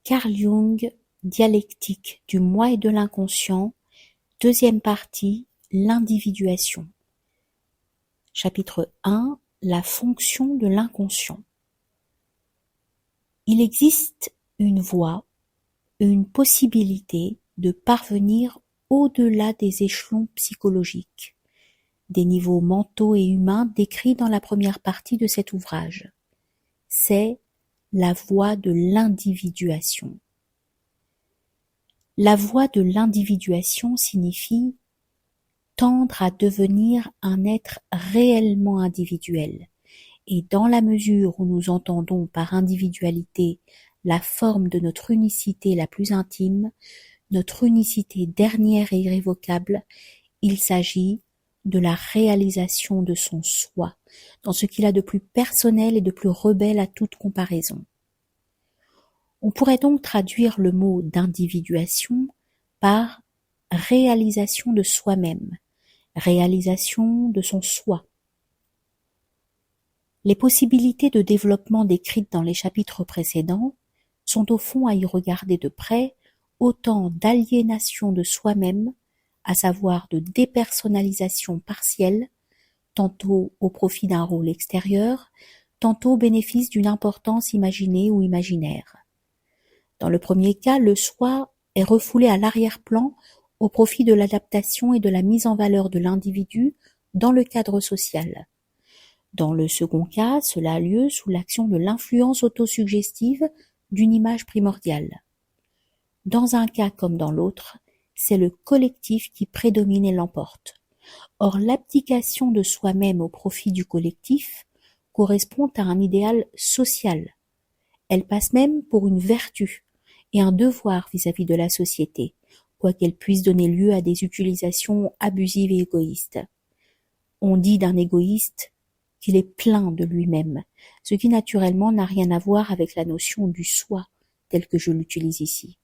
Carl Jung, Dialectique du moi et de l'inconscient, deuxième partie, l'individuation. Chapitre 1, la fonction de l'inconscient. Il existe une voie, une possibilité de parvenir au-delà des échelons psychologiques, des niveaux mentaux et humains décrits dans la première partie de cet ouvrage. C'est la voie de l'individuation. La voie de l'individuation signifie tendre à devenir un être réellement individuel. Et dans la mesure où nous entendons par individualité la forme de notre unicité la plus intime, notre unicité dernière et irrévocable, il s'agit de la réalisation de son soi, dans ce qu'il a de plus personnel et de plus rebelle à toute comparaison. On pourrait donc traduire le mot d'individuation par réalisation de soi-même, réalisation de son soi. Les possibilités de développement décrites dans les chapitres précédents sont au fond à y regarder de près autant d'aliénation de soi-même, à savoir de dépersonnalisation partielle, tantôt au profit d'un rôle extérieur, tantôt au bénéfice d'une importance imaginée ou imaginaire. Dans le premier cas, le soi est refoulé à l'arrière-plan au profit de l'adaptation et de la mise en valeur de l'individu dans le cadre social. Dans le second cas, cela a lieu sous l'action de l'influence autosuggestive d'une image primordiale. Dans un cas comme dans l'autre, c'est le collectif qui prédomine et l'emporte. Or, l'abdication de soi-même au profit du collectif correspond à un idéal social. Elle passe même pour une vertu et un devoir vis-à-vis de la société, quoiqu'elle puisse donner lieu à des utilisations abusives et égoïstes. On dit d'un égoïste qu'il est plein de lui-même, ce qui naturellement n'a rien à voir avec la notion du soi, telle que je l'utilise ici.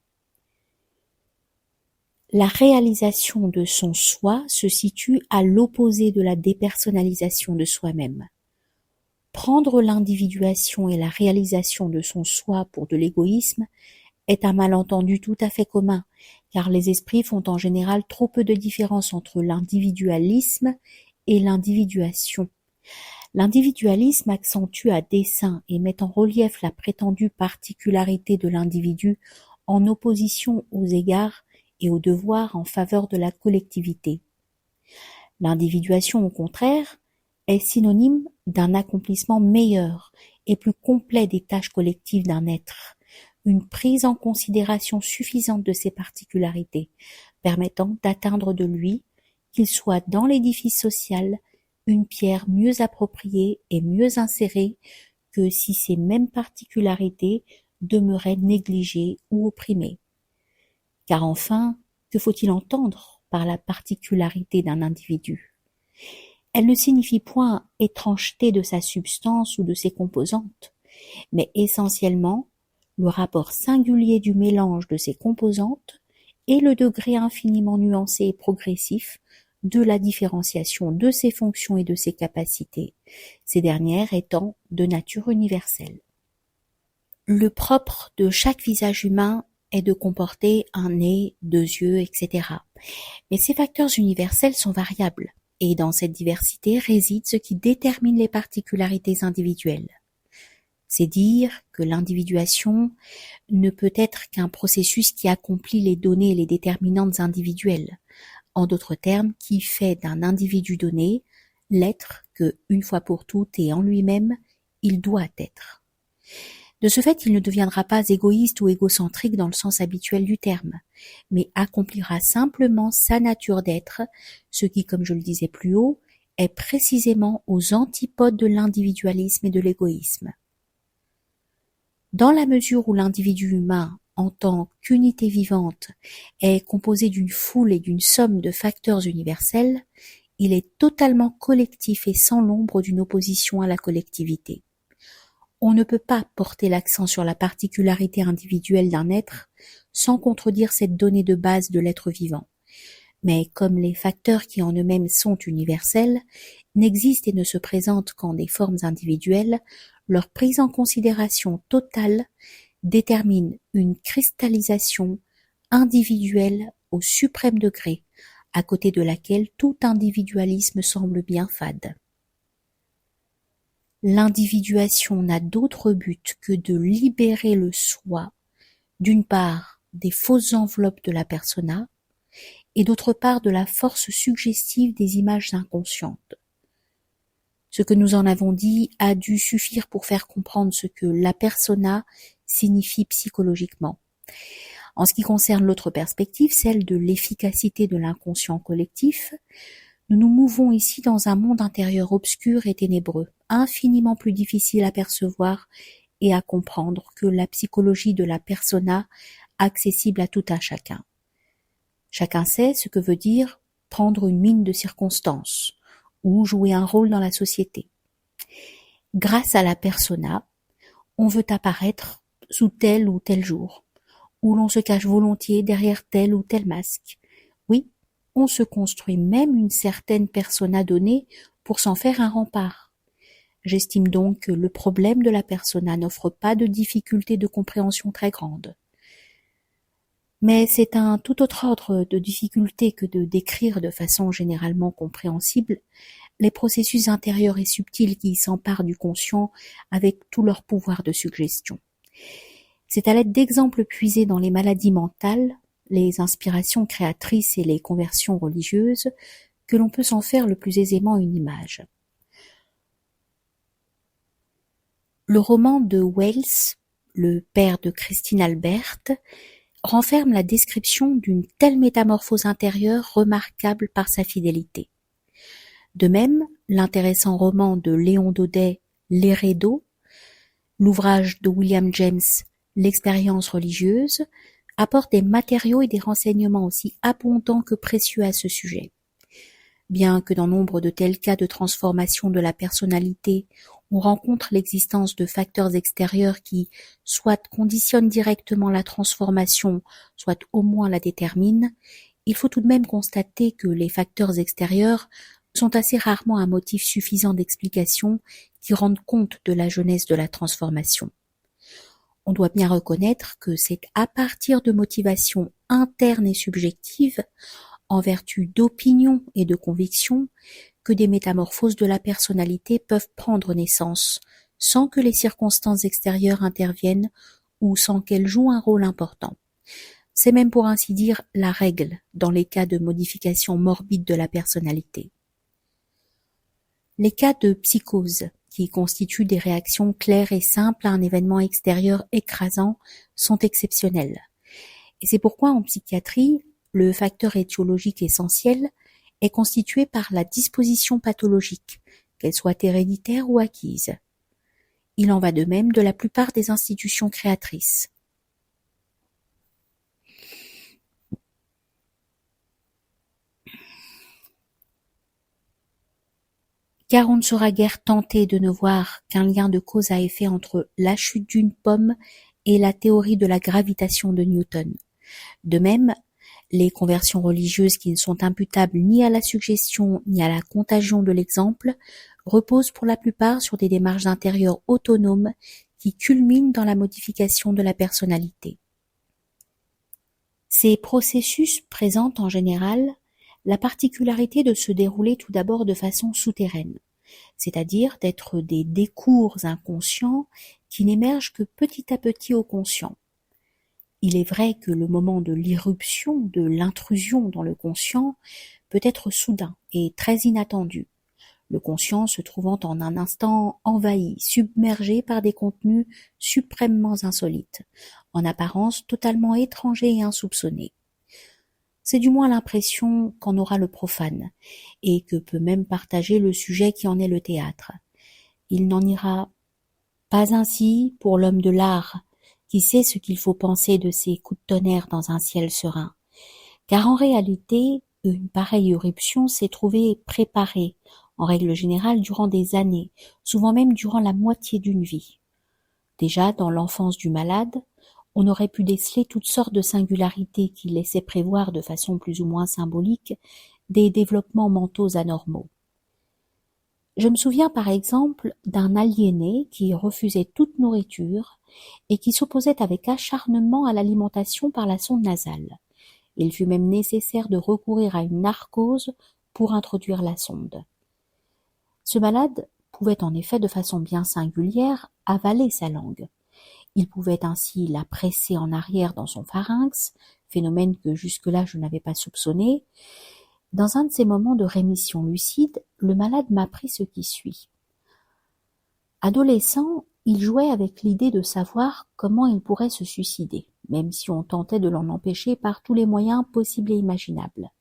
La réalisation de son soi se situe à l'opposé de la dépersonnalisation de soi-même. Prendre l'individuation et la réalisation de son soi pour de l'égoïsme est un malentendu tout à fait commun, car les esprits font en général trop peu de différence entre l'individualisme et l'individuation. L'individualisme accentue à dessein et met en relief la prétendue particularité de l'individu en opposition aux égards et aux devoirs en faveur de la collectivité. L'individuation, au contraire, est synonyme d'un accomplissement meilleur et plus complet des tâches collectives d'un être, une prise en considération suffisante de ses particularités, permettant d'atteindre de lui, qu'il soit dans l'édifice social, une pierre mieux appropriée et mieux insérée que si ces mêmes particularités demeuraient négligées ou opprimées. Car enfin, que faut-il entendre par la particularité d'un individu ? Elle ne signifie point étrangeté de sa substance ou de ses composantes, mais essentiellement le rapport singulier du mélange de ses composantes et le degré infiniment nuancé et progressif de la différenciation de ses fonctions et de ses capacités, ces dernières étant de nature universelle. Le propre de chaque visage humain est de comporter un nez, 2 yeux, etc. Mais ces facteurs universels sont variables, et dans cette diversité réside ce qui détermine les particularités individuelles. C'est dire que l'individuation ne peut être qu'un processus qui accomplit les données et les déterminantes individuelles, en d'autres termes, qui fait d'un individu donné l'être que, une fois pour toutes et en lui-même, il doit être. De ce fait, il ne deviendra pas égoïste ou égocentrique dans le sens habituel du terme, mais accomplira simplement sa nature d'être, ce qui, comme je le disais plus haut, est précisément aux antipodes de l'individualisme et de l'égoïsme. Dans la mesure où l'individu humain, en tant qu'unité vivante, est composé d'une foule et d'une somme de facteurs universels, il est totalement collectif et sans l'ombre d'une opposition à la collectivité. On ne peut pas porter l'accent sur la particularité individuelle d'un être sans contredire cette donnée de base de l'être vivant. Mais comme les facteurs qui en eux-mêmes sont universels, n'existent et ne se présentent qu'en des formes individuelles, leur prise en considération totale détermine une cristallisation individuelle au suprême degré, à côté de laquelle tout individualisme semble bien fade. L'individuation n'a d'autre but que de libérer le soi, d'une part des fausses enveloppes de la persona, et d'autre part de la force suggestive des images inconscientes. Ce que nous en avons dit a dû suffire pour faire comprendre ce que la persona signifie psychologiquement. En ce qui concerne l'autre perspective, celle de l'efficacité de l'inconscient collectif, nous nous mouvons ici dans un monde intérieur obscur et ténébreux, infiniment plus difficile à percevoir et à comprendre que la psychologie de la persona accessible à tout un chacun. Chacun sait ce que veut dire prendre une mine de circonstance ou jouer un rôle dans la société. Grâce à la persona, on veut apparaître sous tel ou tel jour, où l'on se cache volontiers derrière tel ou tel masque. Oui, on se construit même une certaine persona donnée pour s'en faire un rempart. J'estime donc que le problème de la persona n'offre pas de difficulté de compréhension très grande. Mais c'est un tout autre ordre de difficulté que de décrire de façon généralement compréhensible les processus intérieurs et subtils qui s'emparent du conscient avec tout leur pouvoir de suggestion. C'est à l'aide d'exemples puisés dans les maladies mentales, les inspirations créatrices et les conversions religieuses que l'on peut s'en faire le plus aisément une image. Le roman de Wells, le père de Christine Albert, renferme la description d'une telle métamorphose intérieure remarquable par sa fidélité. De même, l'intéressant roman de Léon Daudet, L'Hérédo, l'ouvrage de William James, L'expérience religieuse, apporte des matériaux et des renseignements aussi abondants que précieux à ce sujet. Bien que dans nombre de tels cas de transformation de la personnalité, on rencontre l'existence de facteurs extérieurs qui soit conditionnent directement la transformation, soit au moins la déterminent, il faut tout de même constater que les facteurs extérieurs sont assez rarement un motif suffisant d'explication qui rende compte de la jeunesse de la transformation. On doit bien reconnaître que c'est à partir de motivations internes et subjectives, en vertu d'opinions et de convictions, que des métamorphoses de la personnalité peuvent prendre naissance, sans que les circonstances extérieures interviennent ou sans qu'elles jouent un rôle important. C'est même pour ainsi dire la règle dans les cas de modification morbide de la personnalité. Les cas de psychose, qui constituent des réactions claires et simples à un événement extérieur écrasant, sont exceptionnels. Et c'est pourquoi en psychiatrie, le facteur étiologique essentiel est constitué par la disposition pathologique, qu'elle soit héréditaire ou acquise. Il en va de même de la plupart des institutions créatrices. Car on ne sera guère tenté de ne voir qu'un lien de cause à effet entre la chute d'une pomme et la théorie de la gravitation de Newton. De même, les conversions religieuses qui ne sont imputables ni à la suggestion ni à la contagion de l'exemple reposent pour la plupart sur des démarches intérieures autonomes qui culminent dans la modification de la personnalité. Ces processus présentent en général la particularité de se dérouler tout d'abord de façon souterraine, c'est-à-dire d'être des décours inconscients qui n'émergent que petit à petit au conscient. Il est vrai que le moment de l'irruption, de l'intrusion dans le conscient peut être soudain et très inattendu, le conscient se trouvant en un instant envahi, submergé par des contenus suprêmement insolites, en apparence totalement étrangers et insoupçonnés. C'est du moins l'impression qu'en aura le profane, et que peut même partager le sujet qui en est le théâtre. Il n'en ira pas ainsi pour l'homme de l'art, qui sait ce qu'il faut penser de ces coups de tonnerre dans un ciel serein. Car en réalité, une pareille éruption s'est trouvée préparée, en règle générale durant des années, souvent même durant la moitié d'une vie. Déjà, dans l'enfance du malade, on aurait pu déceler toutes sortes de singularités qui laissaient prévoir de façon plus ou moins symbolique des développements mentaux anormaux. Je me souviens par exemple d'un aliéné qui refusait toute nourriture et qui s'opposait avec acharnement à l'alimentation par la sonde nasale. Il fut même nécessaire de recourir à une narcose pour introduire la sonde. Ce malade pouvait en effet de façon bien singulière avaler sa langue. Il pouvait ainsi la presser en arrière dans son pharynx, phénomène que jusque-là je n'avais pas soupçonné. Dans un de ces moments de rémission lucide, le malade m'apprit ce qui suit. Adolescent, il jouait avec l'idée de savoir comment il pourrait se suicider, même si on tentait de l'en empêcher par tous les moyens possibles et imaginables.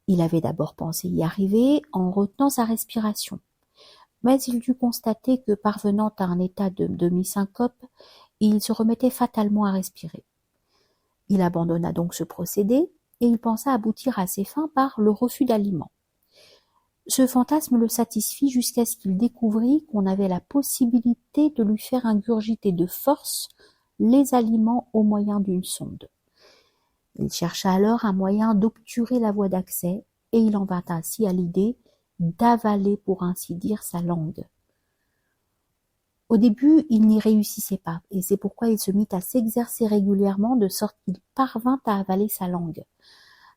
Il avait d'abord pensé y arriver en retenant sa respiration, mais il dut constater que parvenant à un état de demi-syncope, il se remettait fatalement à respirer. Il abandonna donc ce procédé et il pensa aboutir à ses fins par le refus d'aliments. Ce fantasme le satisfit jusqu'à ce qu'il découvrît qu'on avait la possibilité de lui faire ingurgiter de force les aliments au moyen d'une sonde. Il chercha alors un moyen d'obturer la voie d'accès et il en vint ainsi à l'idée d'avaler pour ainsi dire sa langue. Au début, il n'y réussissait pas, et c'est pourquoi il se mit à s'exercer régulièrement de sorte qu'il parvint à avaler sa langue.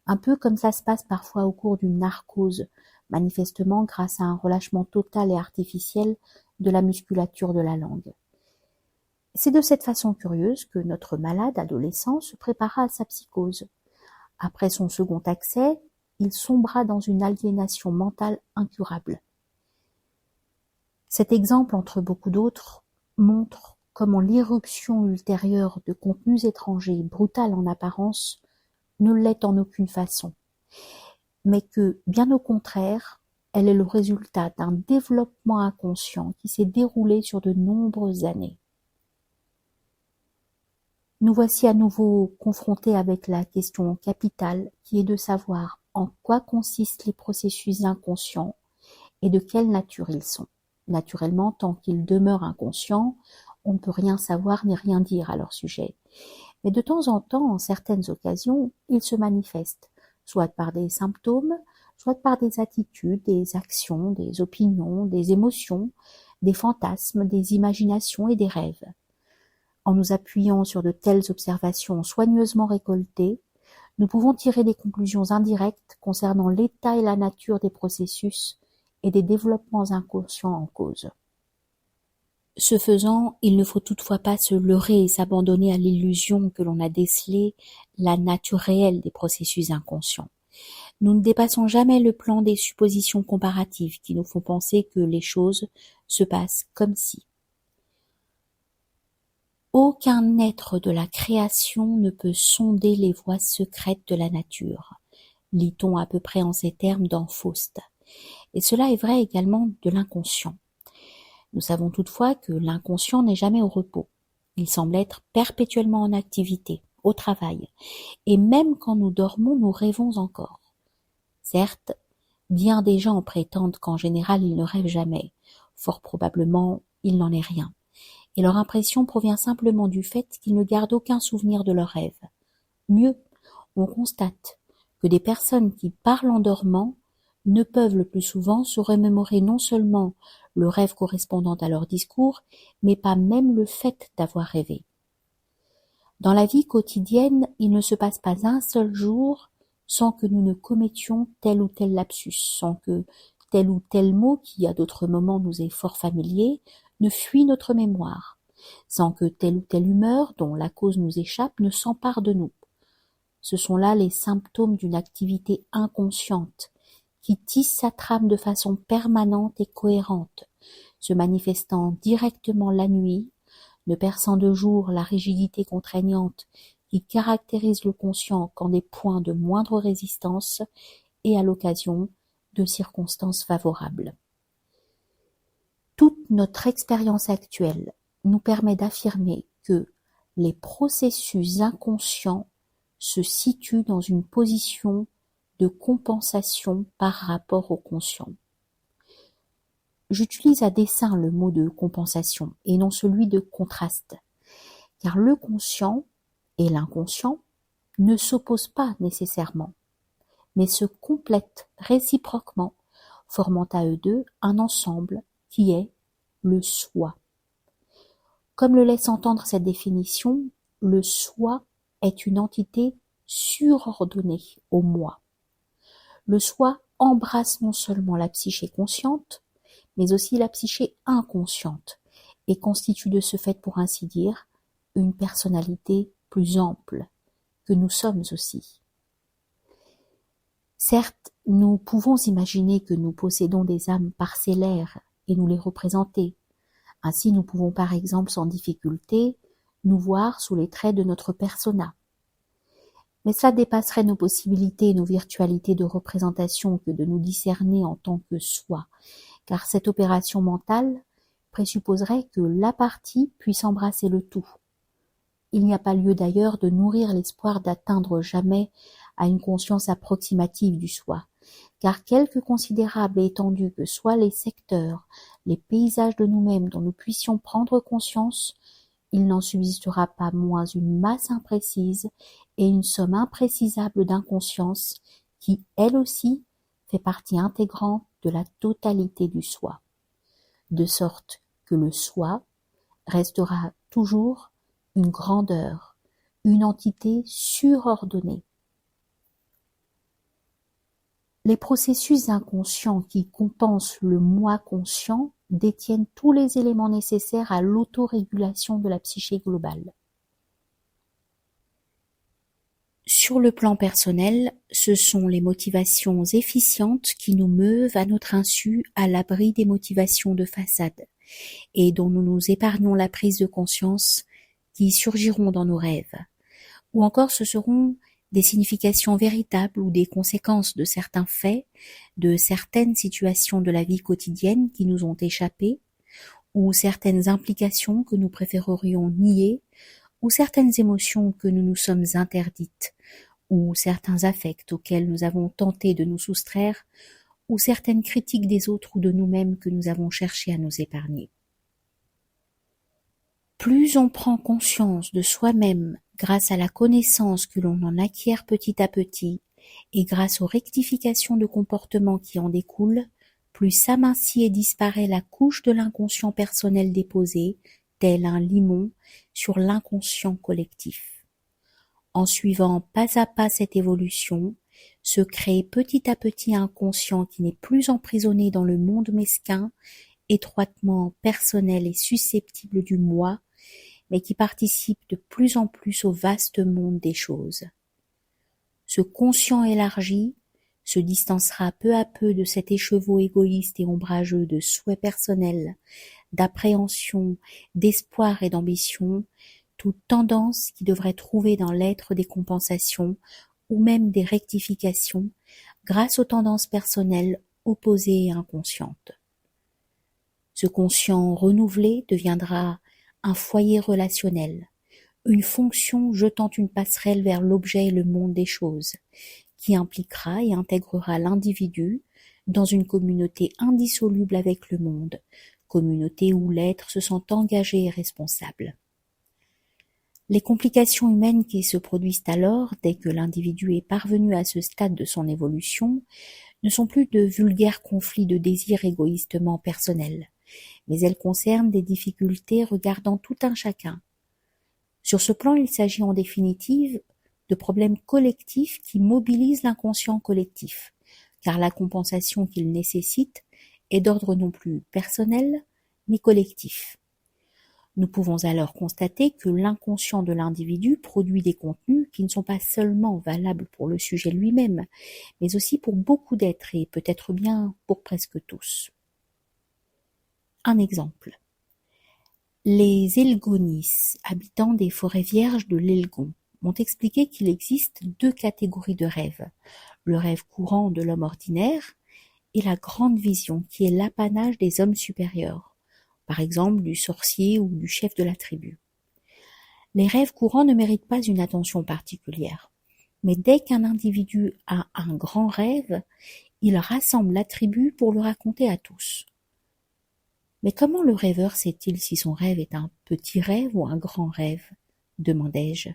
Un peu comme ça se passe parfois au cours d'une narcose, manifestement grâce à un relâchement total et artificiel de la musculature de la langue. C'est de cette façon curieuse que notre malade adolescent se prépara à sa psychose. Après son second accès, il sombra dans une aliénation mentale incurable. Cet exemple, entre beaucoup d'autres, montre comment l'irruption ultérieure de contenus étrangers, brutale en apparence, ne l'est en aucune façon, mais que, bien au contraire, elle est le résultat d'un développement inconscient qui s'est déroulé sur de nombreuses années. Nous voici à nouveau confrontés avec la question capitale qui est de savoir en quoi consistent les processus inconscients et de quelle nature ils sont. Naturellement, tant qu'ils demeurent inconscients, on ne peut rien savoir ni rien dire à leur sujet. Mais de temps en temps, en certaines occasions, ils se manifestent, soit par des symptômes, soit par des attitudes, des actions, des opinions, des émotions, des fantasmes, des imaginations et des rêves. En nous appuyant sur de telles observations soigneusement récoltées, nous pouvons tirer des conclusions indirectes concernant l'état et la nature des processus et des développements inconscients en cause. Ce faisant, il ne faut toutefois pas se leurrer et s'abandonner à l'illusion que l'on a décelé la nature réelle des processus inconscients. Nous ne dépassons jamais le plan des suppositions comparatives qui nous font penser que les choses se passent comme si. Aucun être de la création ne peut sonder les voies secrètes de la nature, lit-on à peu près en ces termes dans Faust. Et cela est vrai également de l'inconscient. Nous savons toutefois que l'inconscient n'est jamais au repos. Il semble être perpétuellement en activité, au travail, et même quand nous dormons, nous rêvons encore. Certes, bien des gens prétendent qu'en général ils ne rêvent jamais. Fort probablement, il n'en est rien. Et leur impression provient simplement du fait qu'ils ne gardent aucun souvenir de leurs rêves. Mieux, on constate que des personnes qui parlent en dormant ne peuvent le plus souvent se remémorer non seulement le rêve correspondant à leur discours, mais pas même le fait d'avoir rêvé. Dans la vie quotidienne, il ne se passe pas un seul jour sans que nous ne commettions tel ou tel lapsus, sans que tel ou tel mot qui à d'autres moments nous est fort familier ne fuit notre mémoire, sans que telle ou telle humeur dont la cause nous échappe ne s'empare de nous. Ce sont là les symptômes d'une activité inconsciente qui tisse sa trame de façon permanente et cohérente, se manifestant directement la nuit, ne perçant de jour la rigidité contraignante qui caractérise le conscient qu'en des points de moindre résistance et à l'occasion de circonstances favorables. Toute notre expérience actuelle nous permet d'affirmer que les processus inconscients se situent dans une position de compensation par rapport au conscient. J'utilise à dessein le mot de compensation et non celui de contraste, car le conscient et l'inconscient ne s'opposent pas nécessairement, mais se complètent réciproquement, formant à eux deux un ensemble qui est le soi. Comme le laisse entendre cette définition, le soi est une entité surordonnée au moi. Le soi embrasse non seulement la psyché consciente, mais aussi la psyché inconsciente, et constitue de ce fait, pour ainsi dire, une personnalité plus ample, que nous sommes aussi. Certes, nous pouvons imaginer que nous possédons des âmes parcellaires et nous les représenter. Ainsi, nous pouvons par exemple sans difficulté nous voir sous les traits de notre persona. Mais cela dépasserait nos possibilités et nos virtualités de représentation que de nous discerner en tant que soi, car cette opération mentale présupposerait que la partie puisse embrasser le tout. Il n'y a pas lieu d'ailleurs de nourrir l'espoir d'atteindre jamais à une conscience approximative du soi, car quelque considérable et étendue que soient les secteurs, les paysages de nous-mêmes dont nous puissions prendre conscience, il n'en subsistera pas moins une masse imprécise et une somme imprécisable d'inconscience qui, elle aussi, fait partie intégrante de la totalité du soi, de sorte que le soi restera toujours une grandeur, une entité surordonnée. Les processus inconscients qui compensent le moi conscient détiennent tous les éléments nécessaires à l'autorégulation de la psyché globale. Sur le plan personnel, ce sont les motivations efficientes qui nous meuvent à notre insu à l'abri des motivations de façade, et dont nous nous épargnons la prise de conscience qui surgiront dans nos rêves. Ou encore ce seront des significations véritables ou des conséquences de certains faits, de certaines situations de la vie quotidienne qui nous ont échappé, ou certaines implications que nous préférerions nier, ou certaines émotions que nous nous sommes interdites, ou certains affects auxquels nous avons tenté de nous soustraire, ou certaines critiques des autres ou de nous-mêmes que nous avons cherché à nous épargner. Plus on prend conscience de soi-même grâce à la connaissance que l'on en acquiert petit à petit et grâce aux rectifications de comportement qui en découlent, plus s'amincit et disparaît la couche de l'inconscient personnel déposé, tel un limon, sur l'inconscient collectif. En suivant pas à pas cette évolution, se crée petit à petit un conscient qui n'est plus emprisonné dans le monde mesquin, étroitement personnel et susceptible du moi, mais qui participe de plus en plus au vaste monde des choses. Ce conscient élargi se distancera peu à peu de cet écheveau égoïste et ombrageux de souhaits personnels, d'appréhension, d'espoir et d'ambition, toute tendance qui devrait trouver dans l'être des compensations ou même des rectifications grâce aux tendances personnelles opposées et inconscientes. Ce conscient renouvelé deviendra un foyer relationnel, une fonction jetant une passerelle vers l'objet et le monde des choses, qui impliquera et intégrera l'individu dans une communauté indissoluble avec le monde, communauté où l'être se sent engagé et responsable. Les complications humaines qui se produisent alors, dès que l'individu est parvenu à ce stade de son évolution, ne sont plus de vulgaires conflits de désirs égoïstement personnels, mais elles concernent des difficultés regardant tout un chacun. Sur ce plan, il s'agit en définitive de problèmes collectifs qui mobilisent l'inconscient collectif, car la compensation qu'il nécessite est d'ordre non plus personnel, mais collectif. Nous pouvons alors constater que l'inconscient de l'individu produit des contenus qui ne sont pas seulement valables pour le sujet lui-même, mais aussi pour beaucoup d'êtres et peut-être bien pour presque tous. Un exemple. Les Elgonis, habitants des forêts vierges de l'Elgon, m'ont expliqué qu'il existe deux catégories de rêves, le rêve courant de l'homme ordinaire et la grande vision qui est l'apanage des hommes supérieurs, par exemple du sorcier ou du chef de la tribu. Les rêves courants ne méritent pas une attention particulière, mais dès qu'un individu a un grand rêve, il rassemble la tribu pour le raconter à tous. Mais comment le rêveur sait-il si son rêve est un petit rêve ou un grand rêve ? Demandai-je.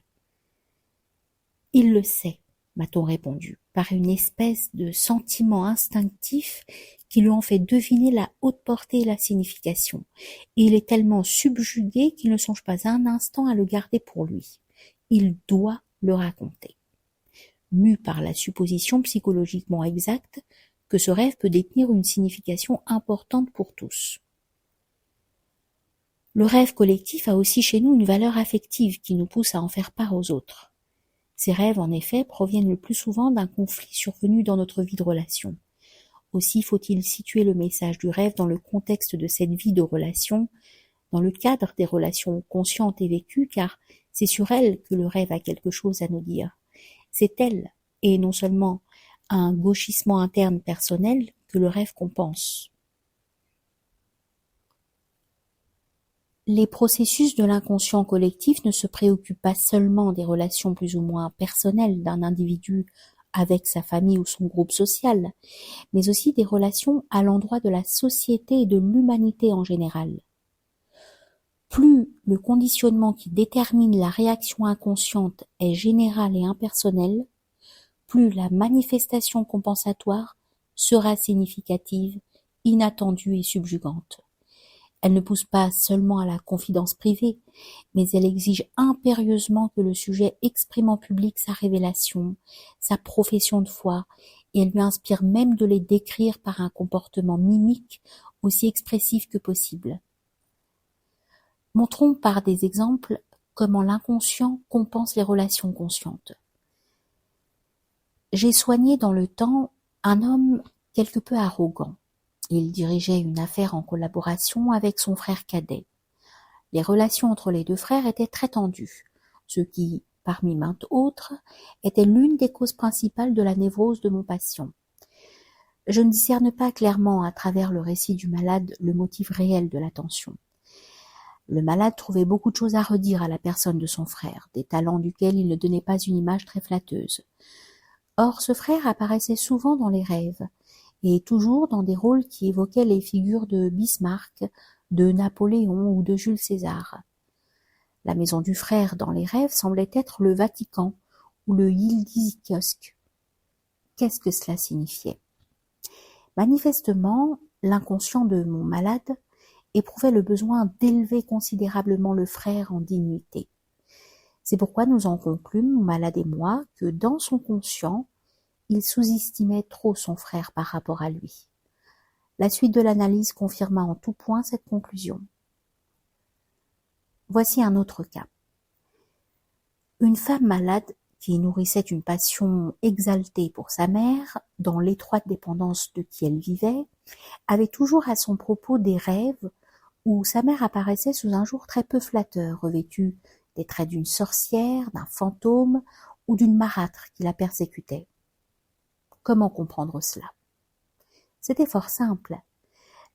Il le sait, m'a-t-on répondu, par une espèce de sentiment instinctif qui lui en fait deviner la haute portée et la signification. Et il est tellement subjugué qu'il ne songe pas un instant à le garder pour lui. Il doit le raconter. Mu par la supposition psychologiquement exacte que ce rêve peut détenir une signification importante pour tous. Le rêve collectif a aussi chez nous une valeur affective qui nous pousse à en faire part aux autres. Ces rêves, en effet, proviennent le plus souvent d'un conflit survenu dans notre vie de relation. Aussi faut-il situer le message du rêve dans le contexte de cette vie de relation, dans le cadre des relations conscientes et vécues, car c'est sur elles que le rêve a quelque chose à nous dire. C'est elle, et non seulement un gauchissement interne personnel, que le rêve compense. Les processus de l'inconscient collectif ne se préoccupent pas seulement des relations plus ou moins personnelles d'un individu avec sa famille ou son groupe social, mais aussi des relations à l'endroit de la société et de l'humanité en général. Plus le conditionnement qui détermine la réaction inconsciente est général et impersonnel, plus la manifestation compensatoire sera significative, inattendue et subjugante. Elle ne pousse pas seulement à la confidence privée, mais elle exige impérieusement que le sujet exprime en public sa révélation, sa profession de foi, et elle lui inspire même de les décrire par un comportement mimique aussi expressif que possible. Montrons par des exemples comment l'inconscient compense les relations conscientes. J'ai soigné dans le temps un homme quelque peu arrogant. Il dirigeait une affaire en collaboration avec son frère cadet. Les relations entre les deux frères étaient très tendues, ce qui, parmi maintes autres, était l'une des causes principales de la névrose de mon patient. Je ne discerne pas clairement à travers le récit du malade le motif réel de la tension. Le malade trouvait beaucoup de choses à redire à la personne de son frère, des talents duquel il ne donnait pas une image très flatteuse. Or, ce frère apparaissait souvent dans les rêves, et toujours dans des rôles qui évoquaient les figures de Bismarck, de Napoléon ou de Jules César. La maison du frère dans les rêves semblait être le Vatican ou le Yıldız-Kiosk. Qu'est-ce que cela signifiait? Manifestement, l'inconscient de mon malade éprouvait le besoin d'élever considérablement le frère en dignité. C'est pourquoi nous en conclûmes, mon malade et moi, que dans son conscient, il sous-estimait trop son frère par rapport à lui. La suite de l'analyse confirma en tout point cette conclusion. Voici un autre cas. Une femme malade qui nourrissait une passion exaltée pour sa mère, dans l'étroite dépendance de qui elle vivait, avait toujours à son propos des rêves où sa mère apparaissait sous un jour très peu flatteur, revêtue des traits d'une sorcière, d'un fantôme ou d'une marâtre qui la persécutait. Comment comprendre cela? C'était fort simple.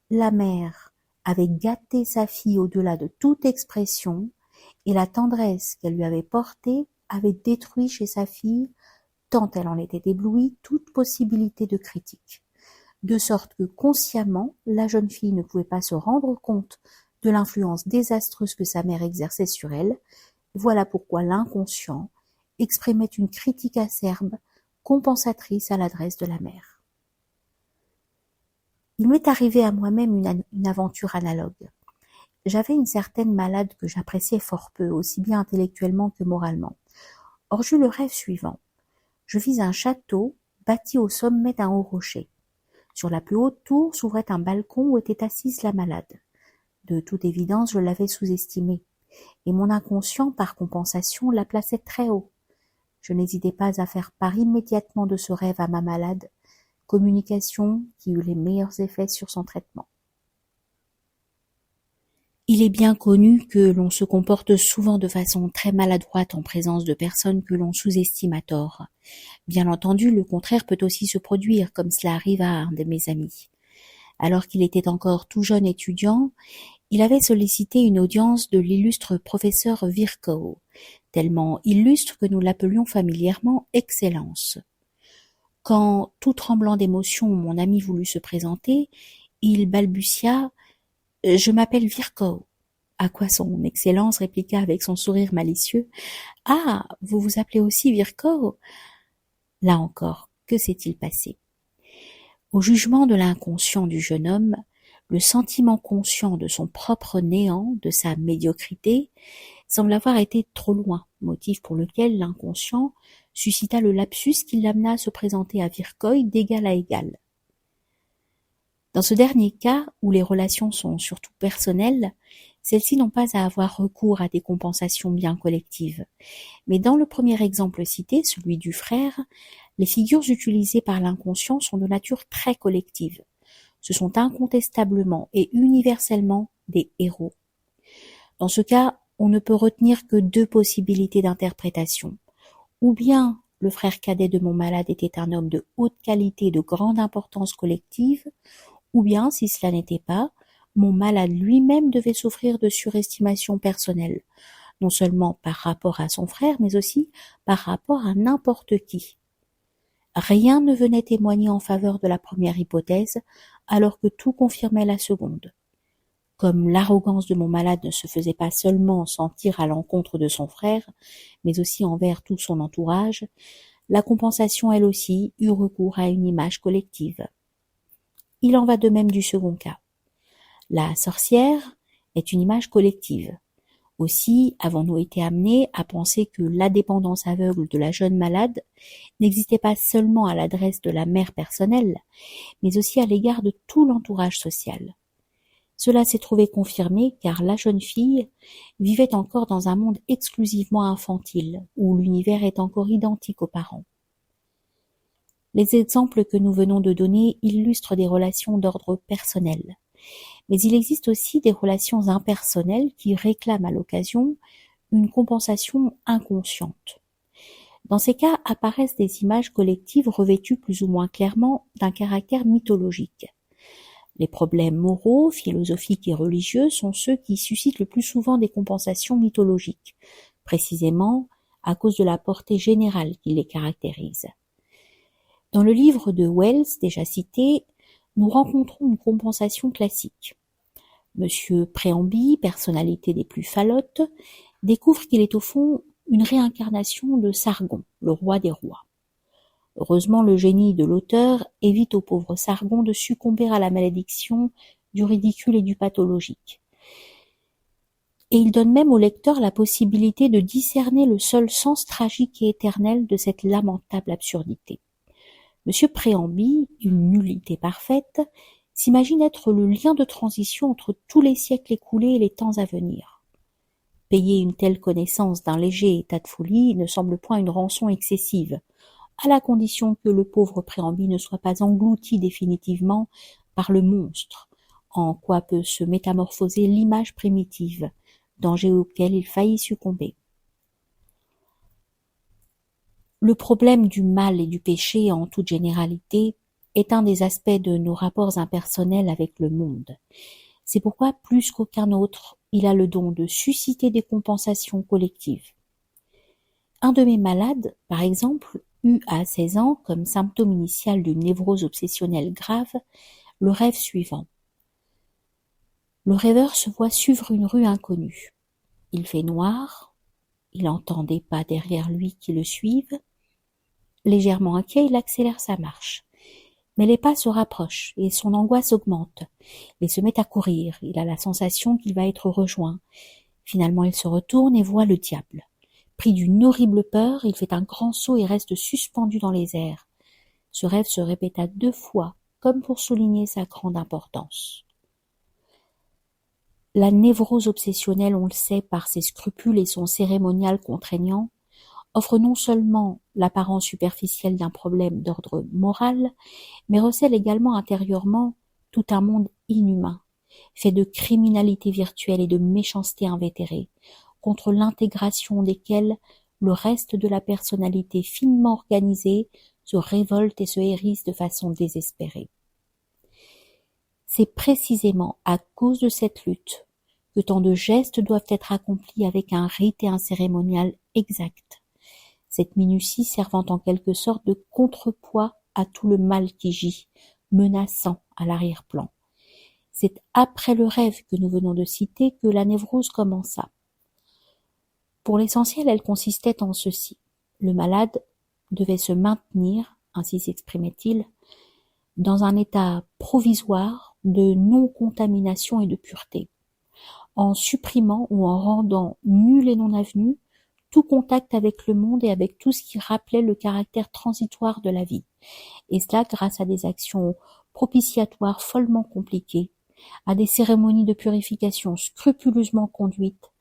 La mère avait gâté sa fille au-delà de toute expression, et la tendresse qu'elle lui avait portée avait détruit chez sa fille, tant elle en était éblouie, toute possibilité de critique. De sorte que consciemment, la jeune fille ne pouvait pas se rendre compte de l'influence désastreuse que sa mère exerçait sur elle. Voilà pourquoi l'inconscient exprimait une critique acerbe, compensatrice à l'adresse de la mère. Il m'est arrivé à moi-même une aventure analogue. J'avais une certaine malade que j'appréciais fort peu, aussi bien intellectuellement que moralement. Or j'eus le rêve suivant. Je vis un château bâti au sommet d'un haut rocher. Sur la plus haute tour s'ouvrait un balcon où était assise la malade. De toute évidence, je l'avais sous-estimée, et mon inconscient, par compensation, la plaçait très haut. Je n'hésitais pas à faire part immédiatement de ce rêve à ma malade, communication qui eut les meilleurs effets sur son traitement. Il est bien connu que l'on se comporte souvent de façon très maladroite en présence de personnes que l'on sous-estime à tort. Bien entendu, le contraire peut aussi se produire, comme cela arrive à un de mes amis. Alors qu'il était encore tout jeune étudiant, il avait sollicité une audience de l'illustre professeur Virchow, tellement illustre que nous l'appelions familièrement Excellence. Quand, tout tremblant d'émotion, mon ami voulut se présenter, il balbutia « Je m'appelle Virchow ». À quoi son Excellence répliqua avec son sourire malicieux « Ah, vous vous appelez aussi Virchow ? Là encore, que s'est-il passé? Au jugement de l'inconscient du jeune homme, le sentiment conscient de son propre néant, de sa médiocrité, semble avoir été trop loin, motif pour lequel l'inconscient suscita le lapsus qui l'amena à se présenter à Vircoy d'égal à égal. Dans ce dernier cas, où les relations sont surtout personnelles, celles-ci n'ont pas à avoir recours à des compensations bien collectives. Mais dans le premier exemple cité, celui du frère, les figures utilisées par l'inconscient sont de nature très collective. Ce sont incontestablement et universellement des héros. Dans ce cas, on ne peut retenir que deux possibilités d'interprétation. Ou bien le frère cadet de mon malade était un homme de haute qualité et de grande importance collective, ou bien, si cela n'était pas, mon malade lui-même devait souffrir de surestimation personnelle, non seulement par rapport à son frère, mais aussi par rapport à n'importe qui. Rien ne venait témoigner en faveur de la première hypothèse, alors que tout confirmait la seconde. Comme l'arrogance de mon malade ne se faisait pas seulement sentir à l'encontre de son frère, mais aussi envers tout son entourage, la compensation elle aussi eut recours à une image collective. Il en va de même du second cas. La sorcière est une image collective. Aussi avons-nous été amenés à penser que la dépendance aveugle de la jeune malade n'existait pas seulement à l'adresse de la mère personnelle, mais aussi à l'égard de tout l'entourage social. Cela s'est trouvé confirmé car la jeune fille vivait encore dans un monde exclusivement infantile, où l'univers est encore identique aux parents. Les exemples que nous venons de donner illustrent des relations d'ordre personnel. Mais il existe aussi des relations impersonnelles qui réclament à l'occasion une compensation inconsciente. Dans ces cas apparaissent des images collectives revêtues plus ou moins clairement d'un caractère mythologique. Les problèmes moraux, philosophiques et religieux sont ceux qui suscitent le plus souvent des compensations mythologiques, précisément à cause de la portée générale qui les caractérise. Dans le livre de Wells, déjà cité, nous rencontrons une compensation classique. Monsieur Préamby, personnalité des plus falottes, découvre qu'il est au fond une réincarnation de Sargon, le roi des rois. Heureusement, le génie de l'auteur évite au pauvre Sargon de succomber à la malédiction du ridicule et du pathologique. Et il donne même au lecteur la possibilité de discerner le seul sens tragique et éternel de cette lamentable absurdité. Monsieur Préamby, une nullité parfaite, s'imagine être le lien de transition entre tous les siècles écoulés et les temps à venir. Payer une telle connaissance d'un léger état de folie ne semble point une rançon excessive, à la condition que le pauvre Préamby ne soit pas englouti définitivement par le monstre, en quoi peut se métamorphoser l'image primitive, danger auquel il faillit succomber. Le problème du mal et du péché en toute généralité est un des aspects de nos rapports impersonnels avec le monde. C'est pourquoi, plus qu'aucun autre, il a le don de susciter des compensations collectives. Un de mes malades, par exemple, eut à 16 ans, comme symptôme initial d'une névrose obsessionnelle grave, le rêve suivant. Le rêveur se voit suivre une rue inconnue. Il fait noir, il entend des pas derrière lui qui le suivent. Légèrement inquiet, il accélère sa marche. Mais les pas se rapprochent et son angoisse augmente. Il se met à courir, il a la sensation qu'il va être rejoint. Finalement, il se retourne et voit le diable. Pris d'une horrible peur, il fait un grand saut et reste suspendu dans les airs. Ce rêve se répéta 2 fois, comme pour souligner sa grande importance. La névrose obsessionnelle, on le sait par ses scrupules et son cérémonial contraignant, offre non seulement l'apparence superficielle d'un problème d'ordre moral, mais recèle également intérieurement tout un monde inhumain, fait de criminalité virtuelle et de méchanceté invétérée, contre l'intégration desquelles le reste de la personnalité finement organisée se révolte et se hérisse de façon désespérée. C'est précisément à cause de cette lutte que tant de gestes doivent être accomplis avec un rite et un cérémonial exact, cette minutie servant en quelque sorte de contrepoids à tout le mal qui gît, menaçant à l'arrière-plan. C'est après le rêve que nous venons de citer que la névrose commença. Pour l'essentiel, elle consistait en ceci. Le malade devait se maintenir, ainsi s'exprimait-il, dans un état provisoire de non-contamination et de pureté, en supprimant ou en rendant nul et non avenu tout contact avec le monde et avec tout ce qui rappelait le caractère transitoire de la vie, et cela grâce à des actions propitiatoires follement compliquées, à des cérémonies de purification scrupuleusement conduites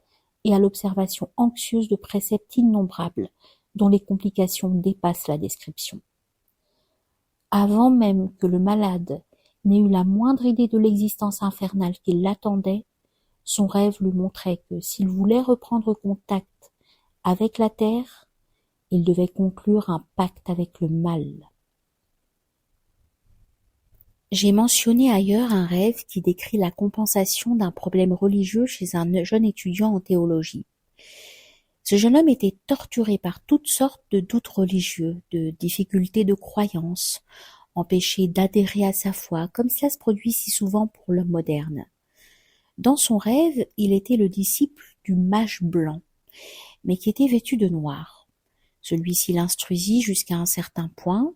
et à l'observation anxieuse de préceptes innombrables dont les complications dépassent la description. Avant même que le malade n'ait eu la moindre idée de l'existence infernale qui l'attendait, son rêve lui montrait que s'il voulait reprendre contact avec la terre, il devait conclure un pacte avec le mal. J'ai mentionné ailleurs un rêve qui décrit la compensation d'un problème religieux chez un jeune étudiant en théologie. Ce jeune homme était torturé par toutes sortes de doutes religieux, de difficultés de croyance, empêché d'adhérer à sa foi, comme cela se produit si souvent pour l'homme moderne. Dans son rêve, il était le disciple du mage blanc, mais qui était vêtu de noir. Celui-ci l'instruisit jusqu'à un certain point,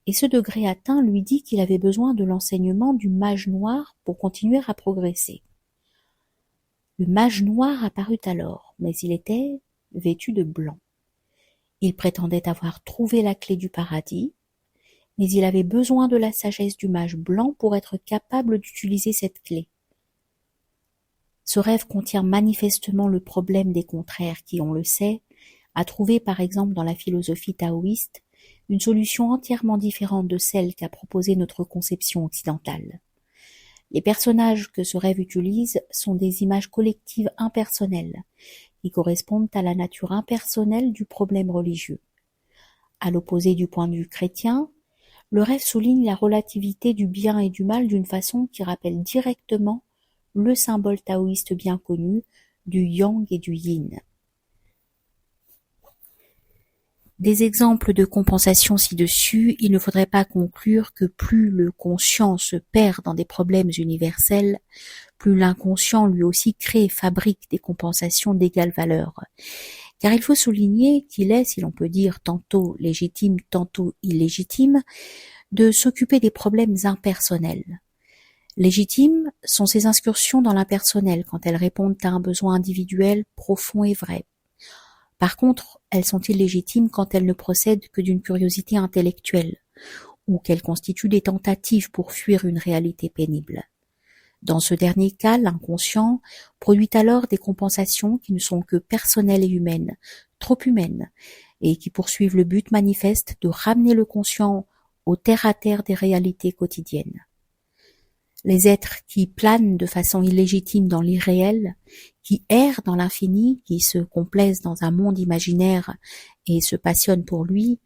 et ce degré atteint lui dit qu'il avait besoin de l'enseignement du mage noir pour continuer à progresser. Le mage noir apparut alors, mais il était vêtu de blanc. Il prétendait avoir trouvé la clé du paradis, mais il avait besoin de la sagesse du mage blanc pour être capable d'utiliser cette clé. Ce rêve contient manifestement le problème des contraires qui, on le sait, a trouvé par exemple dans la philosophie taoïste une solution entièrement différente de celle qu'a proposée notre conception occidentale. Les personnages que ce rêve utilise sont des images collectives impersonnelles, qui correspondent à la nature impersonnelle du problème religieux. À l'opposé du point de vue chrétien, le rêve souligne la relativité du bien et du mal d'une façon qui rappelle directement le symbole taoïste bien connu du yang et du yin. Des exemples de compensation ci-dessus, il ne faudrait pas conclure que plus le conscient se perd dans des problèmes universels, plus l'inconscient lui aussi crée et fabrique des compensations d'égale valeur. Car il faut souligner qu'il est, si l'on peut dire, tantôt légitime, tantôt illégitime, de s'occuper des problèmes impersonnels. Légitimes sont ces incursions dans l'impersonnel quand elles répondent à un besoin individuel profond et vrai. Par contre, elles sont illégitimes quand elles ne procèdent que d'une curiosité intellectuelle, ou qu'elles constituent des tentatives pour fuir une réalité pénible. Dans ce dernier cas, l'inconscient produit alors des compensations qui ne sont que personnelles et humaines, trop humaines, et qui poursuivent le but manifeste de ramener le conscient au terre-à-terre des réalités quotidiennes. Les êtres qui planent de façon illégitime dans l'irréel, qui errent dans l'infini, qui se complaisent dans un monde imaginaire et se passionnent pour lui,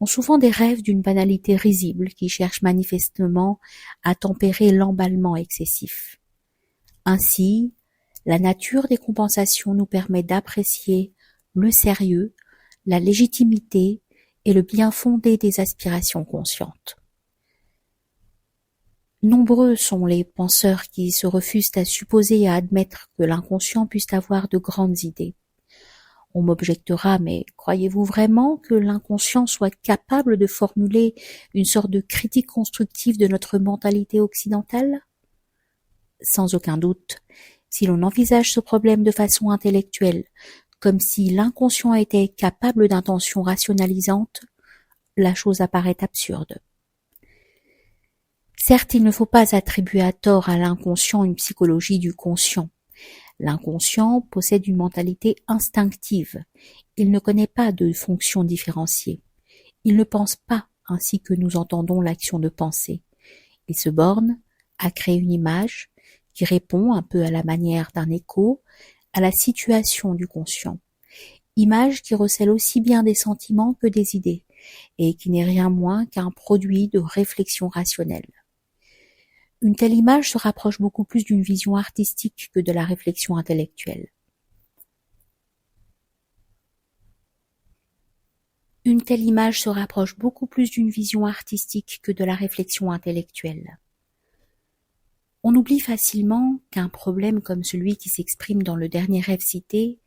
ont souvent des rêves d'une banalité risible qui cherchent manifestement à tempérer l'emballement excessif. Ainsi, la nature des compensations nous permet d'apprécier le sérieux, la légitimité et le bien fondé des aspirations conscientes. Nombreux sont les penseurs qui se refusent à supposer et à admettre que l'inconscient puisse avoir de grandes idées. On m'objectera, mais croyez-vous vraiment que l'inconscient soit capable de formuler une sorte de critique constructive de notre mentalité occidentale ? Sans aucun doute, si l'on envisage ce problème de façon intellectuelle, comme si l'inconscient était capable d'intentions rationalisantes, la chose apparaît absurde. Certes, il ne faut pas attribuer à tort à l'inconscient une psychologie du conscient. L'inconscient possède une mentalité instinctive. Il ne connaît pas de fonctions différenciées. Il ne pense pas ainsi que nous entendons l'action de penser. Il se borne à créer une image qui répond un peu à la manière d'un écho à la situation du conscient. Image qui recèle aussi bien des sentiments que des idées et qui n'est rien moins qu'un produit de réflexion rationnelle. Une telle image se rapproche beaucoup plus d'une vision artistique que de la réflexion intellectuelle. Une telle image se rapproche beaucoup plus d'une vision artistique que de la réflexion intellectuelle. On oublie facilement qu'un problème comme celui qui s'exprime dans le dernier rêve cité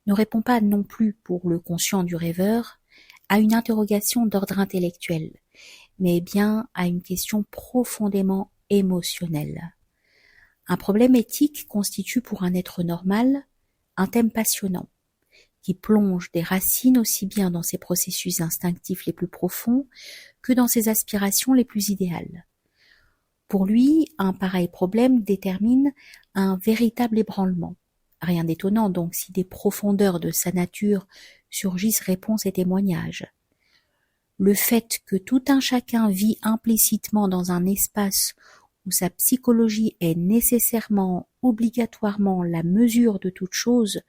ne répond pas non plus pour le conscient du rêveur à une interrogation d'ordre intellectuel, mais bien à une question profondément émotionnelle. Un problème éthique constitue pour un être normal un thème passionnant, qui plonge des racines aussi bien dans ses processus instinctifs les plus profonds que dans ses aspirations les plus idéales. Pour lui, un pareil problème détermine un véritable ébranlement. Rien d'étonnant donc si des profondeurs de sa nature surgissent réponses et témoignages. Le fait que tout un chacun vit implicitement dans un espace où sa psychologie est nécessairement, obligatoirement la mesure de toute chose,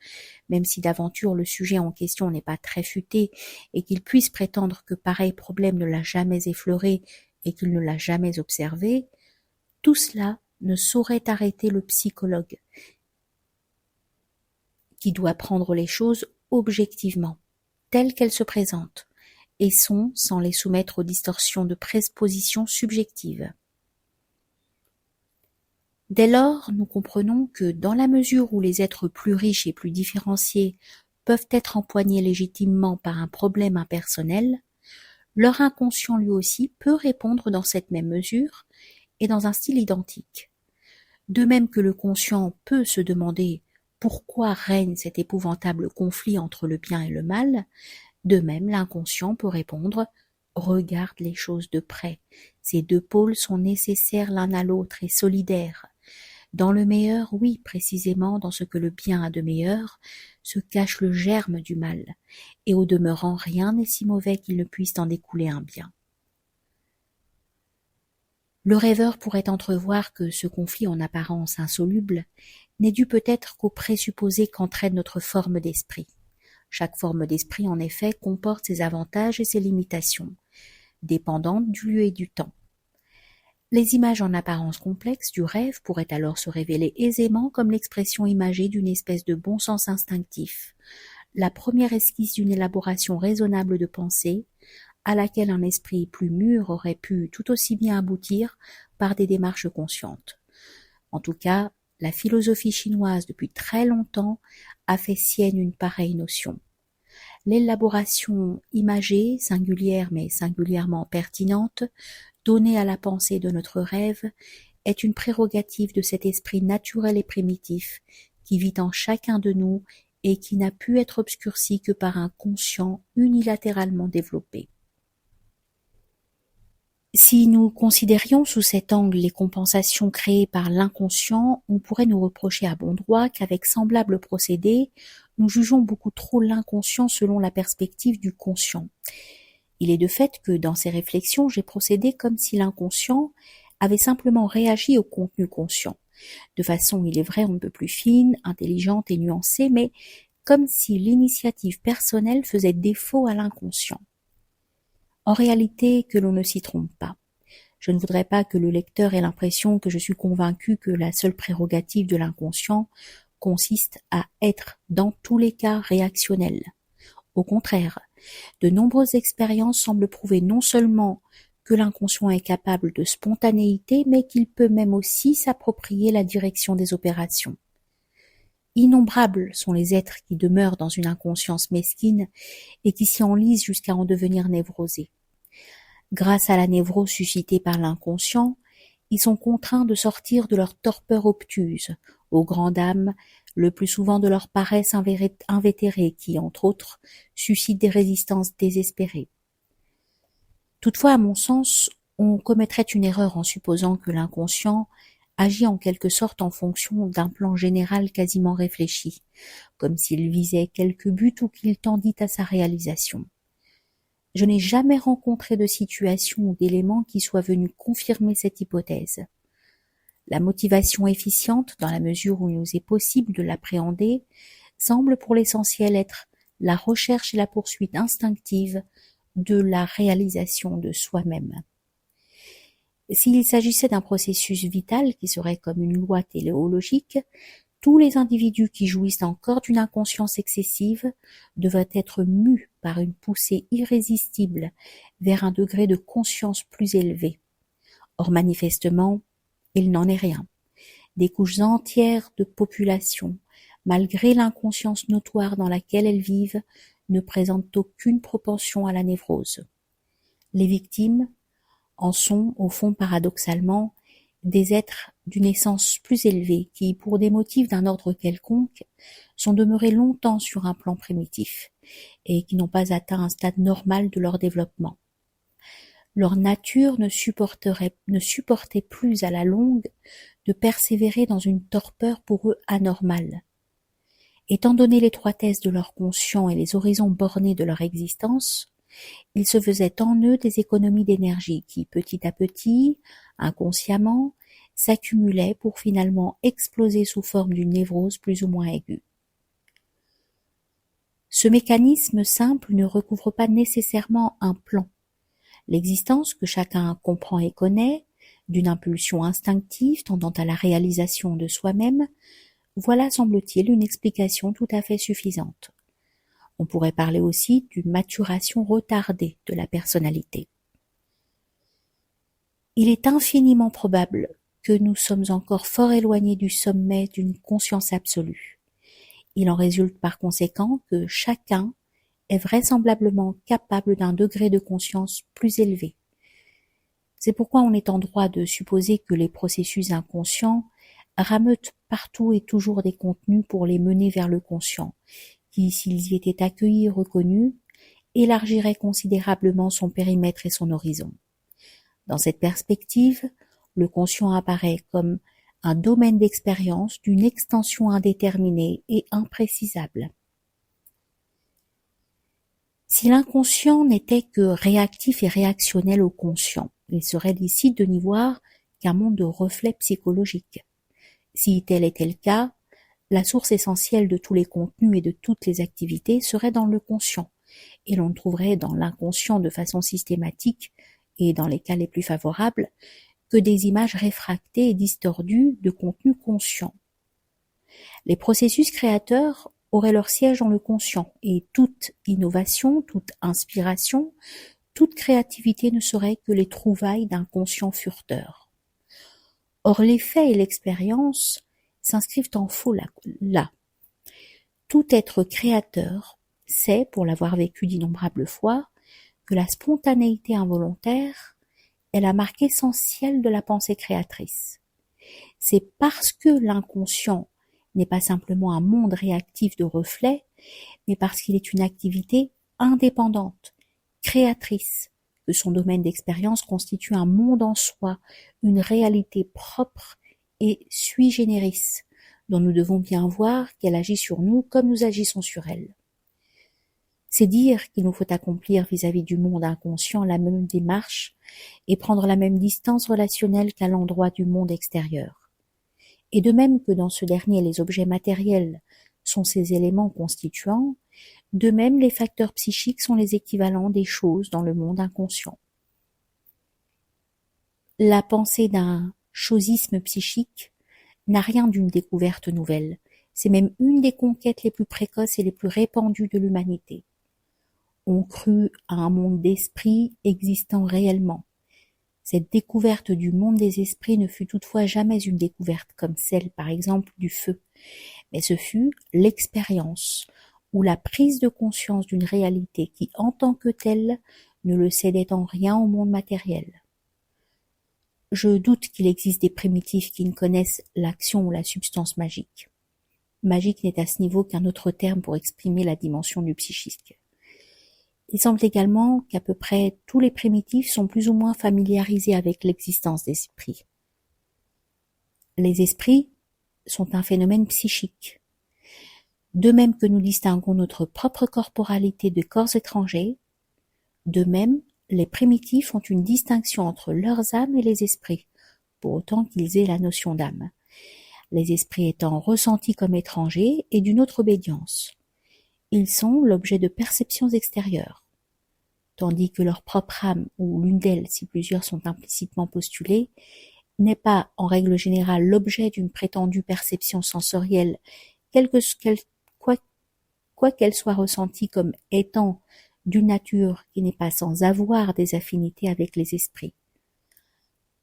même si d'aventure le sujet en question n'est pas très futé et qu'il puisse prétendre que pareil problème ne l'a jamais effleuré et qu'il ne l'a jamais observé, tout cela ne saurait arrêter le psychologue, qui doit prendre les choses objectivement, telles qu'elles se présentent, et sans les soumettre aux distorsions de présuppositions subjectives. Dès lors, nous comprenons que dans la mesure où les êtres plus riches et plus différenciés peuvent être empoignés légitimement par un problème impersonnel, leur inconscient lui aussi peut répondre dans cette même mesure et dans un style identique. De même que le conscient peut se demander pourquoi règne cet épouvantable conflit entre le bien et le mal, de même l'inconscient peut répondre « Regarde les choses de près, ces deux pôles sont nécessaires l'un à l'autre et solidaires. Dans le meilleur, oui, précisément dans ce que le bien a de meilleur, se cache le germe du mal, et au demeurant rien n'est si mauvais qu'il ne puisse en découler un bien. » Le rêveur pourrait entrevoir que ce conflit en apparence insoluble n'est dû peut-être qu'au présupposé qu'entraîne notre forme d'esprit. Chaque forme d'esprit, en effet, comporte ses avantages et ses limitations, dépendantes du lieu et du temps. Les images en apparence complexes du rêve pourraient alors se révéler aisément comme l'expression imagée d'une espèce de bon sens instinctif, la première esquisse d'une élaboration raisonnable de pensée, à laquelle un esprit plus mûr aurait pu tout aussi bien aboutir par des démarches conscientes. En tout cas, la philosophie chinoise depuis très longtemps a fait sienne une pareille notion. L'élaboration imagée, singulière mais singulièrement pertinente, donnée à la pensée de notre rêve, est une prérogative de cet esprit naturel et primitif qui vit en chacun de nous et qui n'a pu être obscurci que par un conscient unilatéralement développé. Si nous considérions sous cet angle les compensations créées par l'inconscient, on pourrait nous reprocher à bon droit qu'avec semblable procédé, nous jugeons beaucoup trop l'inconscient selon la perspective du conscient. Il est de fait que dans ces réflexions, j'ai procédé comme si l'inconscient avait simplement réagi au contenu conscient, de façon, il est vrai, on ne peut plus fine, intelligente et nuancée, mais comme si l'initiative personnelle faisait défaut à l'inconscient. En réalité, que l'on ne s'y trompe pas. Je ne voudrais pas que le lecteur ait l'impression que je suis convaincu que la seule prérogative de l'inconscient consiste à être dans tous les cas réactionnel. Au contraire, de nombreuses expériences semblent prouver non seulement que l'inconscient est capable de spontanéité, mais qu'il peut même aussi s'approprier la direction des opérations. Innombrables sont les êtres qui demeurent dans une inconscience mesquine et qui s'y enlisent jusqu'à en devenir névrosés. Grâce à la névrose suscitée par l'inconscient, ils sont contraints de sortir de leur torpeur obtuse, aux grandes âmes, le plus souvent de leur paresse invétérée qui, entre autres, suscite des résistances désespérées. Toutefois, à mon sens, on commettrait une erreur en supposant que l'inconscient agit en quelque sorte en fonction d'un plan général quasiment réfléchi, comme s'il visait quelque but ou qu'il tendit à sa réalisation. Je n'ai jamais rencontré de situation ou d'élément qui soit venu confirmer cette hypothèse. La motivation efficiente, dans la mesure où il nous est possible de l'appréhender, semble pour l'essentiel être la recherche et la poursuite instinctive de la réalisation de soi-même. S'il s'agissait d'un processus vital qui serait comme une loi téléologique, tous les individus qui jouissent encore d'une inconscience excessive devraient être mus par une poussée irrésistible vers un degré de conscience plus élevé. Or manifestement, il n'en est rien. Des couches entières de population, malgré l'inconscience notoire dans laquelle elles vivent, ne présentent aucune propension à la névrose. Les victimes en sont, au fond paradoxalement, des êtres d'une essence plus élevée qui, pour des motifs d'un ordre quelconque, sont demeurés longtemps sur un plan primitif et qui n'ont pas atteint un stade normal de leur développement. Leur nature ne supportait plus à la longue de persévérer dans une torpeur pour eux anormale. Étant donné l'étroitesse de leur conscient et les horizons bornés de leur existence, il se faisait en eux des économies d'énergie qui, petit à petit, inconsciemment, s'accumulaient pour finalement exploser sous forme d'une névrose plus ou moins aiguë. Ce mécanisme simple ne recouvre pas nécessairement un plan. L'existence que chacun comprend et connaît, d'une impulsion instinctive tendant à la réalisation de soi-même, voilà, semble-t-il, une explication tout à fait suffisante. On pourrait parler aussi d'une maturation retardée de la personnalité. Il est infiniment probable que nous sommes encore fort éloignés du sommet d'une conscience absolue. Il en résulte par conséquent que chacun est vraisemblablement capable d'un degré de conscience plus élevé. C'est pourquoi on est en droit de supposer que les processus inconscients rameutent partout et toujours des contenus pour les mener vers le conscient, qui, s'ils y étaient accueillis et reconnus, élargirait considérablement son périmètre et son horizon. Dans cette perspective, le conscient apparaît comme un domaine d'expérience d'une extension indéterminée et imprécisable. Si l'inconscient n'était que réactif et réactionnel au conscient, il serait licite de n'y voir qu'un monde de reflets psychologiques. Si tel était le cas, la source essentielle de tous les contenus et de toutes les activités serait dans le conscient, et l'on ne trouverait dans l'inconscient de façon systématique, et dans les cas les plus favorables, que des images réfractées et distordues de contenus conscients. Les processus créateurs auraient leur siège dans le conscient, et toute innovation, toute inspiration, toute créativité ne serait que les trouvailles d'un conscient furteur. Or les faits et l'expérience s'inscrivent en faux là. Tout être créateur sait, pour l'avoir vécu d'innombrables fois, que la spontanéité involontaire est la marque essentielle de la pensée créatrice. C'est parce que l'inconscient n'est pas simplement un monde réactif de reflets, mais parce qu'il est une activité indépendante, créatrice, que son domaine d'expérience constitue un monde en soi, une réalité propre et sui generis, dont nous devons bien voir qu'elle agit sur nous comme nous agissons sur elle. C'est dire qu'il nous faut accomplir vis-à-vis du monde inconscient la même démarche et prendre la même distance relationnelle qu'à l'endroit du monde extérieur. Et de même que dans ce dernier les objets matériels sont ses éléments constituants, de même les facteurs psychiques sont les équivalents des choses dans le monde inconscient. La pensée d'un chosisme psychique n'a rien d'une découverte nouvelle, c'est même une des conquêtes les plus précoces et les plus répandues de l'humanité. On crut à un monde d'esprits existant réellement. Cette découverte du monde des esprits ne fut toutefois jamais une découverte comme celle, par exemple, du feu, mais ce fut l'expérience, ou la prise de conscience d'une réalité qui, en tant que telle, ne le cédait en rien au monde matériel. Je doute qu'il existe des primitifs qui ne connaissent l'action ou la substance magique. Magique n'est à ce niveau qu'un autre terme pour exprimer la dimension du psychique. Il semble également qu'à peu près tous les primitifs sont plus ou moins familiarisés avec l'existence des esprits. Les esprits sont un phénomène psychique. De même que nous distinguons notre propre corporalité de corps étrangers, de même, les primitifs ont une distinction entre leurs âmes et les esprits, pour autant qu'ils aient la notion d'âme. Les esprits étant ressentis comme étrangers et d'une autre obédience. Ils sont l'objet de perceptions extérieures, tandis que leur propre âme, ou l'une d'elles si plusieurs sont implicitement postulées, n'est pas en règle générale l'objet d'une prétendue perception sensorielle, quoi qu'elle soit ressentie comme étant d'une nature qui n'est pas sans avoir des affinités avec les esprits.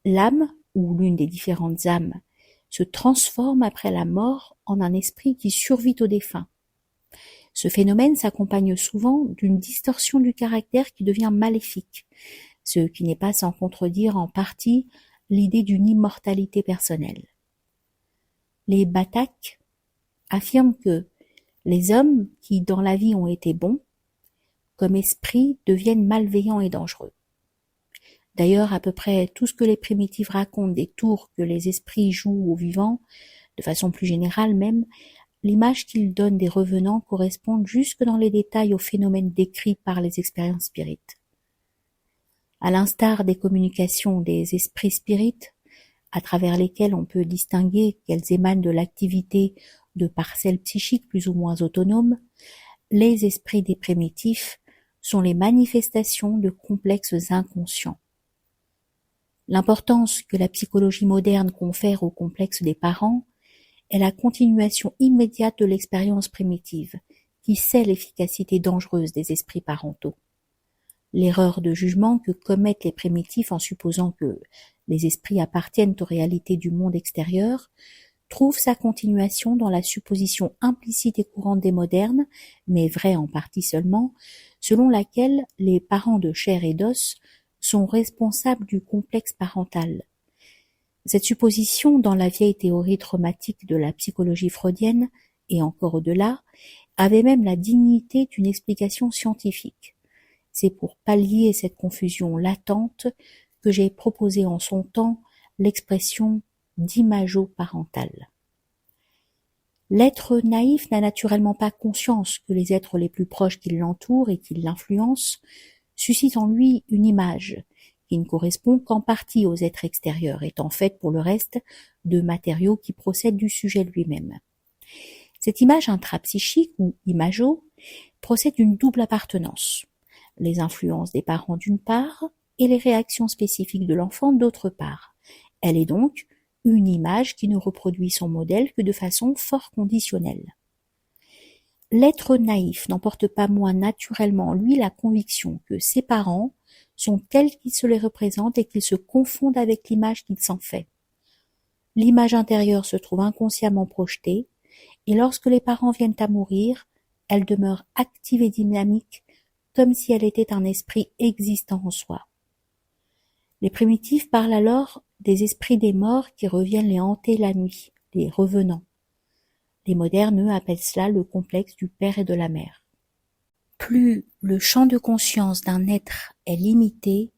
L'âme, ou l'une des différentes âmes, se transforme après la mort en un esprit qui survit au défunt. Ce phénomène s'accompagne souvent d'une distorsion du caractère qui devient maléfique, ce qui n'est pas sans contredire en partie l'idée d'une immortalité personnelle. Les Batak affirment que les hommes qui dans la vie ont été bons, comme esprits, deviennent malveillants et dangereux. D'ailleurs, à peu près tout ce que les primitifs racontent des tours que les esprits jouent aux vivants, de façon plus générale même, l'image qu'ils donnent des revenants correspond jusque dans les détails aux phénomènes décrits par les expériences spirites. À l'instar des communications des esprits spirites, à travers lesquels on peut distinguer qu'elles émanent de l'activité de parcelles psychiques plus ou moins autonomes, les esprits des primitifs sont les manifestations de complexes inconscients. L'importance que la psychologie moderne confère au complexe des parents est la continuation immédiate de l'expérience primitive, qui sait l'efficacité dangereuse des esprits parentaux. L'erreur de jugement que commettent les primitifs en supposant que les esprits appartiennent aux réalités du monde extérieur trouve sa continuation dans la supposition implicite et courante des modernes, mais vraie en partie seulement, selon laquelle les parents de chair et d'os sont responsables du complexe parental. Cette supposition, dans la vieille théorie traumatique de la psychologie freudienne, et encore au-delà, avait même la dignité d'une explication scientifique. C'est pour pallier cette confusion latente que j'ai proposé en son temps l'expression d'imago-parental. L'être naïf n'a naturellement pas conscience que les êtres les plus proches qui l'entourent et qui l'influencent suscitent en lui une image qui ne correspond qu'en partie aux êtres extérieurs, étant faite pour le reste de matériaux qui procèdent du sujet lui-même. Cette image intrapsychique ou imago procède d'une double appartenance, les influences des parents d'une part et les réactions spécifiques de l'enfant d'autre part. Elle est donc une image qui ne reproduit son modèle que de façon fort conditionnelle. L'être naïf n'emporte pas moins naturellement en lui la conviction que ses parents sont tels qu'ils se les représentent et qu'ils se confondent avec l'image qu'il s'en fait. L'image intérieure se trouve inconsciemment projetée, et lorsque les parents viennent à mourir, elle demeure active et dynamique, comme si elle était un esprit existant en soi. Les primitifs parlent alors des esprits des morts qui reviennent les hanter la nuit, les revenants. Les modernes, eux, appellent cela le complexe du père et de la mère. Plus le champ de conscience d'un être est limité,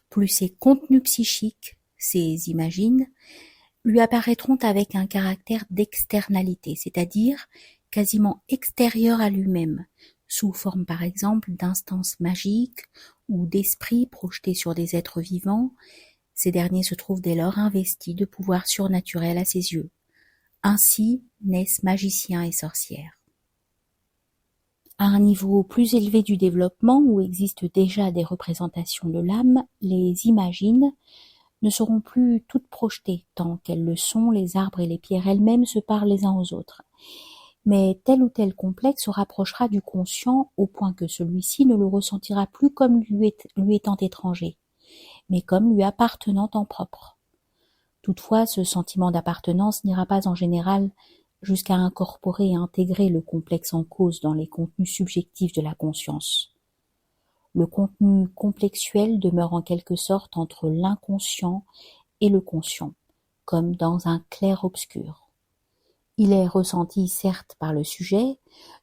plus ses contenus psychiques, ses imagines, lui apparaîtront avec un caractère d'externalité, c'est-à-dire quasiment extérieur à lui-même, sous forme par exemple d'instances magiques ou d'esprits projetés sur des êtres vivants. Ces derniers se trouvent dès lors investis de pouvoirs surnaturels à ses yeux. Ainsi naissent magiciens et sorcières. À un niveau plus élevé du développement, où existent déjà des représentations de l'âme, les imagines ne seront plus toutes projetées, tant qu'elles le sont, les arbres et les pierres elles-mêmes se parlent les uns aux autres. Mais tel ou tel complexe se rapprochera du conscient au point que celui-ci ne le ressentira plus comme lui étant étranger, mais comme lui appartenant en propre. Toutefois, ce sentiment d'appartenance n'ira pas en général jusqu'à incorporer et intégrer le complexe en cause dans les contenus subjectifs de la conscience. Le contenu complexuel demeure en quelque sorte entre l'inconscient et le conscient, comme dans un clair-obscur. Il est ressenti certes par le sujet,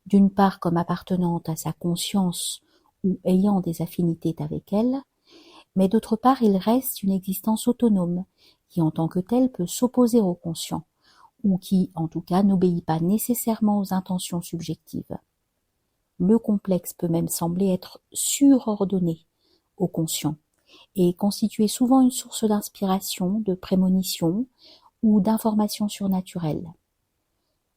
d'une part comme appartenant à sa conscience ou ayant des affinités avec elle, mais d'autre part il reste une existence autonome, qui en tant que telle peut s'opposer au conscient, ou qui, en tout cas, n'obéit pas nécessairement aux intentions subjectives. Le complexe peut même sembler être surordonné au conscient, et constituer souvent une source d'inspiration, de prémonition ou d'information surnaturelle.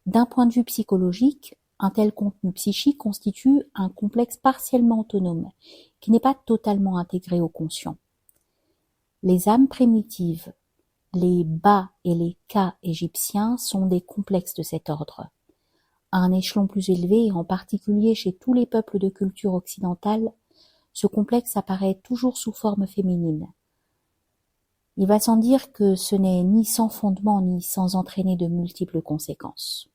D'un point de vue psychologique, un tel contenu psychique constitue un complexe partiellement autonome, qui n'est pas totalement intégré au conscient. Les âmes primitives, les Ba et les Ka égyptiens sont des complexes de cet ordre. À un échelon plus élevé, et en particulier chez tous les peuples de culture occidentale, ce complexe apparaît toujours sous forme féminine. Il va sans dire que ce n'est ni sans fondement ni sans entraîner de multiples conséquences.